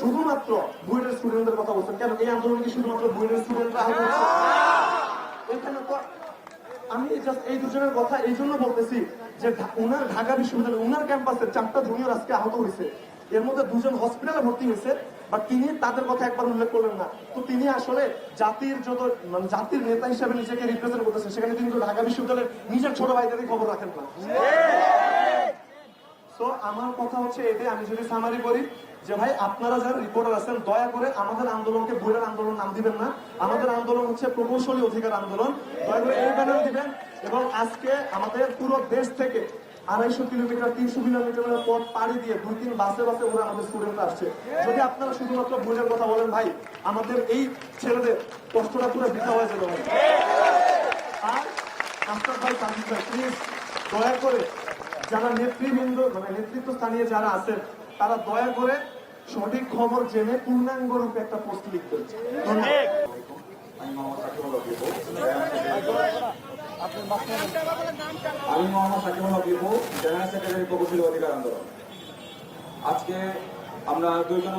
শুধুমাত্র বুয়েটের স্টুডেন্টদের কথা বলছেন কেন? এই আন্দোলন কি শুধুমাত্র বুয়েটের স্টুডেন্টরা আহত হচ্ছে? এখানে তো আমি জাস্ট এই দুজনের কথা এই জন্য বলতেছি যে উনার ঢাকা বিশ্ববিদ্যালয় উনার ক্যাম্পাসের 4টা জুনিয়র আজকে আহত হয়েছে, এর মধ্যে 2জন হসপিটালে ভর্তি হয়েছে, বাট তিনি তাদের কথা একবার উল্লেখ করলেন না। তো তিনি আসলে জাতির যত মানে জাতির নেতা হিসেবে নিজেকে রিপ্রেজেন্ট করতেছে, সেখানে তিনি তো ঢাকা বিশ্ববিদ্যালয়ের নিজের ছোট ভাইদেরই খবর রাখেন না। তো আমার কথা হচ্ছে এটাই, আমি যদি সামারি করি যে ভাই আপনারা যারা রিপোর্টার আছেন দয়া করে আমাদের আন্দোলনকে বুয়েটের আন্দোলন নাম দিবেন না। আমাদের আন্দোলন হচ্ছে প্রকৌশলী অধিকার আন্দোলন, দয়া করে এই ব্যানার দিবেন। এবং আজকে আমাদের পুরো দেশ থেকে 250 কিলোমিটার 300 কিলোমিটারের পথ পাড়ি দিয়ে 2-3 বাসে বাসে ওরা আমাদের স্টুডেন্টরা আসছে। যদি আপনারা শুধুমাত্র বুয়েটের কথা বলেন ভাই, আমাদের এই ছেলেদের কষ্টটা পুরো বৃথা হয়ে যাবে ভাই। আর আফতাব ভাই, সাজিদ ভাই, প্লিজ দয়া করে যারা নেতৃবৃন্দ মানে নেতৃত্ব স্থানীয় যারা আছেন তারা দয়া করে সঠিক খবর জেনে পূর্ণাঙ্গ রূপে একটা পোস্ট লিখবেন। আমি মোহাম্মদ সাকিবুল হক লিপু, জেনারেল সেক্রেটারি প্রকৌশলী অধিকার আন্দোলন। আজকে আমরা দুইজন